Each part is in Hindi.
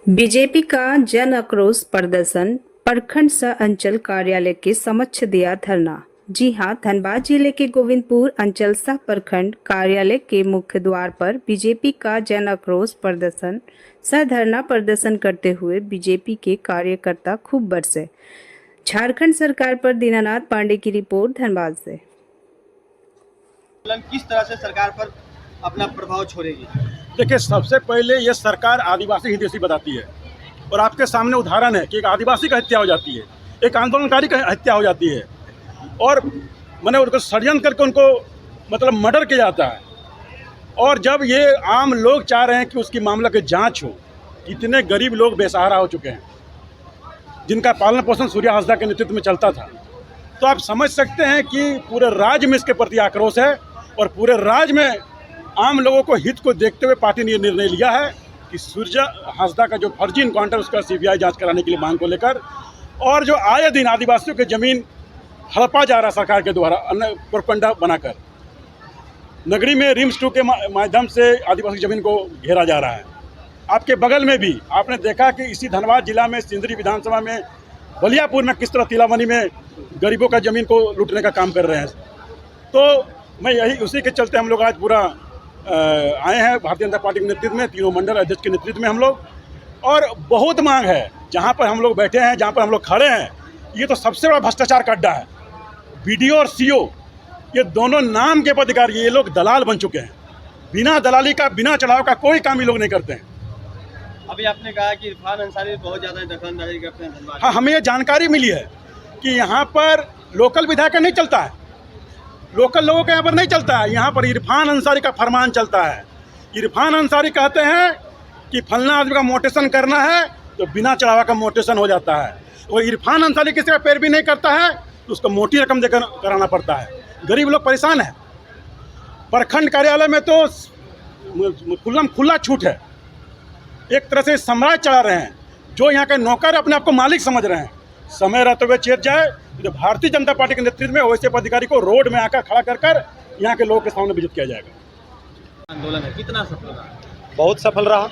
बीजेपी का जन आक्रोश प्रदर्शन प्रखंड सह अंचल कार्यालय के समक्ष दिया धरना। जी हां, धनबाद जिले के गोविंदपुर अंचल सह प्रखंड कार्यालय के मुख्य द्वार पर बीजेपी का जन आक्रोश प्रदर्शन सह धरना प्रदर्शन करते हुए बीजेपी के कार्यकर्ता खूब बरसे। झारखंड सरकार पर दीनानाथ पांडे की रिपोर्ट धनबाद से। किस तरह से सरकार पर अपना प्रभाव छोड़ेगी? देखिए, सबसे पहले ये सरकार आदिवासी हितैषी बताती है और आपके सामने उदाहरण है कि एक आदिवासी का हत्या हो जाती है, एक आंदोलनकारी का हत्या हो जाती है और मैंने उनको षड्यंत्र करके उनको मतलब मर्डर किया जाता है। और जब ये आम लोग चाह रहे हैं कि उसकी मामला की जांच हो, इतने गरीब लोग बेसहारा हो चुके हैं जिनका पालन पोषण सूर्या हांसदा के नेतृत्व में चलता था, तो आप समझ सकते हैं कि पूरे राज्य में इसके प्रति आक्रोश है और पूरे राज्य में आम लोगों को हित को देखते हुए पार्टी ने निर्णय लिया है कि सूर्या हांसदा का जो फर्जी इनकाउंटर उसका सीबीआई जांच कराने के लिए मांग को लेकर, और जो आए दिन आदिवासियों की जमीन हड़पा जा रहा सरकार के द्वारा अन्य प्रोपेगेंडा बनाकर नगरी में रिम्स 2 के माध्यम से आदिवासी जमीन को घेरा जा रहा है। आपके बगल में भी आपने देखा कि इसी धनबाद जिला में सिंदरी विधानसभा में बलियापुर में किस तरह तिलावनी में गरीबों का जमीन को लूटने का काम कर रहे हैं। तो मैं यही उसी के चलते हम लोग आज पूरा आए हैं भारतीय जनता पार्टी के नेतृत्व में, तीनों मंडल अध्यक्ष के नेतृत्व में हम लोग, और बहुत मांग है। जहाँ पर हम लोग बैठे हैं, जहाँ पर हम लोग खड़े हैं, ये तो सबसे बड़ा भ्रष्टाचार का अड्डा है। बीडीओ और सीओ ये दोनों नाम के पदाधिकारी, ये लोग दलाल बन चुके हैं। बिना दलाली का, बिना चढ़ाव का कोई काम ये लोग नहीं करते हैं। अभी आपने कहा कि इरफान अंसारी बहुत ज़्यादा दखलंदाजी करते हैं धनबाद। हाँ, हमें ये जानकारी मिली है कि यहाँ पर लोकल विधायक नहीं चलता है, लोकल लोगों के यहाँ पर नहीं चलता है, यहाँ पर इरफान अंसारी का फरमान चलता है। इरफान अंसारी कहते हैं कि फलना आदमी का मोटेशन करना है तो बिना चढ़ावा का मोटेशन हो जाता है, और इरफान अंसारी किसी का पैरवी नहीं करता है तो उसको मोटी रकम देकर कराना पड़ता है। गरीब लोग परेशान हैं। प्रखंड कार्यालय में तो खुला छूट है, एक तरह से साम्राज्य चला रहे हैं। जो यहाँ के नौकर अपने आप को मालिक समझ रहे हैं, समय रहते हुए चेत जाए जो भारतीय जनता पार्टी के नेतृत्व में वैसे पदाधिकारी को रोड में आकर खड़ा कर यहाँ के लोगों के सामने विजित किया जाएगा। आंदोलन है, कितना सफल रहा? बहुत सफल रहा,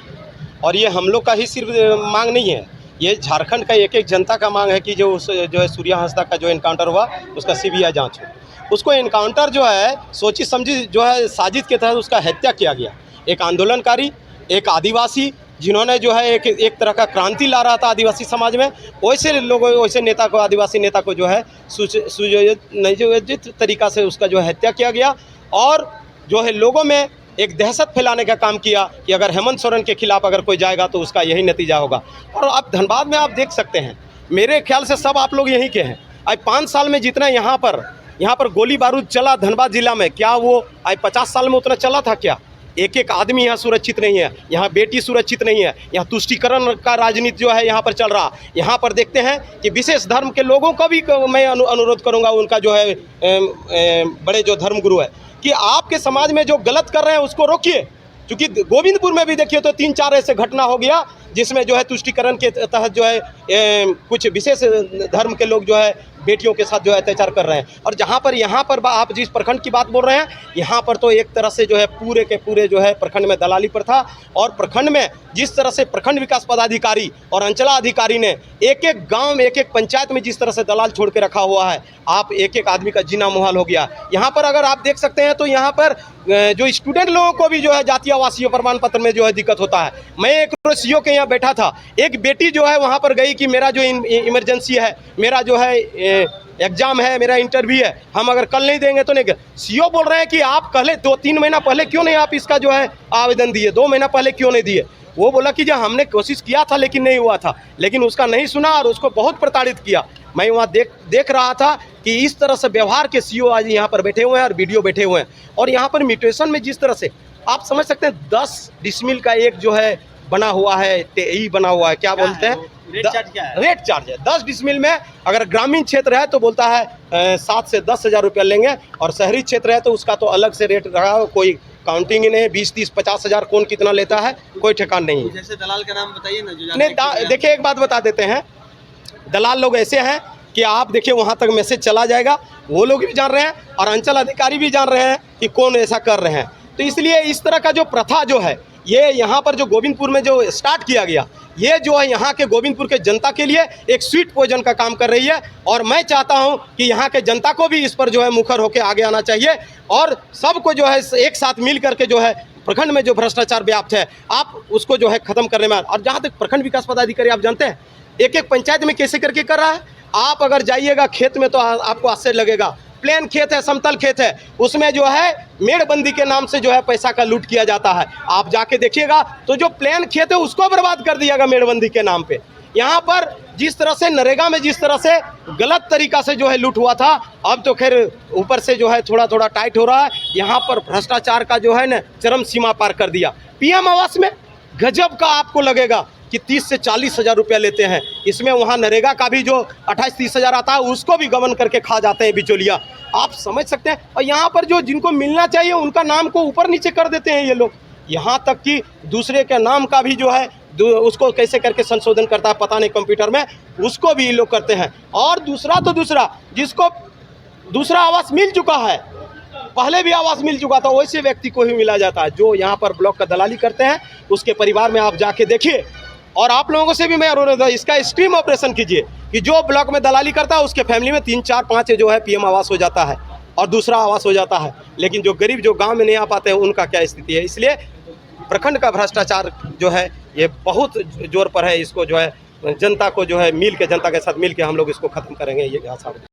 और ये हम लोग का ही सिर्फ मांग नहीं है, ये झारखंड का एक एक जनता का मांग है कि जो है सूर्या हांसदा का जो इनकाउंटर हुआ उसका सीबीआई जांच हो। उसको इनकाउंटर जो है सोची समझी जो है साजिश के तहत उसका हत्या किया गया। एक आंदोलनकारी, एक आदिवासी जिन्होंने जो है एक तरह का क्रांति ला रहा था आदिवासी समाज में, वैसे लोगों, वैसे नेता को, आदिवासी नेता को जो है सुयोजित तरीक़ा से उसका जो है हत्या किया गया, और जो है लोगों में एक दहशत फैलाने का काम किया कि अगर हेमंत सोरेन के खिलाफ अगर कोई जाएगा तो उसका यही नतीजा होगा। और अब धनबाद में आप देख सकते हैं, मेरे ख्याल से सब आप लोग यहीं के हैं। आज 5 साल में जितना यहाँ पर गोली बारूद चला धनबाद जिला में, क्या वो आज 50 साल में उतना चला था क्या? एक एक आदमी यहाँ सुरक्षित नहीं है, यहाँ बेटी सुरक्षित नहीं है, यहाँ तुष्टीकरण का राजनीति जो है यहाँ पर चल रहा। यहाँ पर देखते हैं कि विशेष धर्म के लोगों को भी मैं अनुरोध करूँगा, उनका जो है बड़े जो धर्मगुरु है, कि आपके समाज में जो गलत कर रहे हैं उसको रोकिए। क्योंकि गोविंदपुर में भी देखिए तो 3-4 ऐसे घटना हो गया जिसमें जो है तुष्टीकरण के तहत जो है कुछ विशेष धर्म के लोग जो है बेटियों के साथ जो है अत्याचार कर रहे हैं। और जहाँ पर यहाँ पर आप जिस प्रखंड की बात बोल रहे हैं, यहाँ पर तो एक तरह से जो है पूरे के पूरे जो है प्रखंड में दलाली प्रथा, और प्रखंड में जिस तरह से प्रखंड विकास पदाधिकारी और अंचलाधिकारी ने एक एक गांव में, एक एक पंचायत में जिस तरह से दलाल छोड़ के रखा हुआ है, आप एक एक आदमी का जीना मुहाल हो गया। यहाँ पर अगर आप देख सकते हैं तो यहाँ पर जो स्टूडेंट लोगों को भी जो है जातीय आवासीय प्रमाण पत्र में जो है दिक्कत होता है। मैं एक सीओ के यहाँ बैठा था, एक बेटी जो है वहाँ पर गई कि मेरा जो इमरजेंसी है, मेरा जो है एग्जाम है, मेरा इंटरव्यू है, हम अगर कल नहीं देंगे तो नहीं। सीओ बोल रहे हैं कि आप पहले 2-3 महीना पहले क्यों नहीं आप इसका जो है आवेदन दिए, 2 महीना पहले क्यों नहीं दिए? वो बोला कि जब हमने कोशिश किया था लेकिन नहीं हुआ था, लेकिन उसका नहीं सुना और उसको बहुत प्रताड़ित किया। मैं वहाँ देख रहा था कि इस तरह से व्यवहार के सीओ आज यहाँ पर बैठे हुए हैं और वीडियो बैठे हुए हैं। और यहाँ पर म्यूटेशन में जिस तरह से आप समझ सकते हैं, 10 डिसमिल का एक जो है बना हुआ है, बना हुआ है, क्या बोलते हैं, रेट चार्ज क्या है? रेट चार्ज है 10 डिसमिल में। अगर ग्रामीण क्षेत्र है तो बोलता है 7 से 10 हज़ार रुपया लेंगे, और शहरी क्षेत्र है तो उसका तो अलग से रेट रहा, कोई काउंटिंग ही नहीं। 20-30-50 हज़ार कौन कितना लेता है कोई ठिकान नहीं है। जैसे दलाल का नाम बताइए ना जो नहीं, देखिए एक बात बता देते हैं, दलाल लोग ऐसे हैं कि आप देखिए वहाँ तक मैसेज चला जाएगा, वो लोग भी जान रहे हैं और अंचल अधिकारी भी जान रहे हैं कि कौन ऐसा कर रहे हैं। तो इसलिए इस तरह का जो प्रथा जो है ये यहाँ पर जो गोविंदपुर में जो स्टार्ट किया गया, ये जो है यहाँ के गोविंदपुर के जनता के लिए एक स्वीट पॉइजन का काम कर रही है। और मैं चाहता हूँ कि यहाँ के जनता को भी इस पर जो है मुखर होकर आगे आना चाहिए और सबको जो है एक साथ मिल करके जो है प्रखंड में जो भ्रष्टाचार व्याप्त है आप उसको जो है ख़त्म करने में। और जहाँ तक प्रखंड विकास पदाधिकारी, आप जानते हैं एक एक पंचायत में कैसे करके कर रहा है। आप अगर जाइएगा खेत में तो आपको आश्चर्य लगेगा, प्लेन खेत है, समतल खेत है, उसमें जो है मेड़बंदी के नाम से जो है पैसा का लूट किया जाता है। आप जाके देखिएगा तो जो प्लेन खेत है उसको बर्बाद कर दिएगा मेड़बंदी के नाम पे। यहाँ पर जिस तरह से नरेगा में जिस तरह से गलत तरीका से जो है लूट हुआ था, अब तो खैर ऊपर से जो है थोड़ा थोड़ा टाइट हो रहा है। यहाँ पर भ्रष्टाचार का जो है ना चरम सीमा पार कर दिया। पीएम आवास में गजब का आपको लगेगा कि 30 से 40 हज़ार रुपया लेते हैं, इसमें वहाँ नरेगा का भी जो 28-30 हज़ार आता है उसको भी गबन करके खा जाते हैं बिचौलिया। आप समझ सकते हैं। और यहाँ पर जो जिनको मिलना चाहिए उनका नाम को ऊपर नीचे कर देते हैं ये लोग। यहाँ तक कि दूसरे के नाम का भी जो है उसको कैसे करके संशोधन करता है पता नहीं कंप्यूटर में, उसको भी ये लोग करते हैं। और दूसरा जिसको दूसरा आवास मिल चुका है, पहले भी आवास मिल चुका था, वैसे व्यक्ति को ही मिला जाता है। जो यहाँ पर ब्लॉक का दलाली करते हैं उसके परिवार में आप जाके देखिए। और आप लोगों से भी मैं अनुरोध है, इसका स्ट्रीम ऑपरेशन कीजिए कि जो ब्लॉक में दलाली करता है उसके फैमिली में 3, 4, 5 जो है पीएम आवास हो जाता है और दूसरा आवास हो जाता है। लेकिन जो गरीब जो गांव में नहीं आ पाते हैं उनका क्या स्थिति है। इसलिए प्रखंड का भ्रष्टाचार जो है ये बहुत जोर पर है। इसको जो है जनता को जो है मिल के जनता के साथ मिल के हम लोग इसको ख़त्म करेंगे, ये आशा।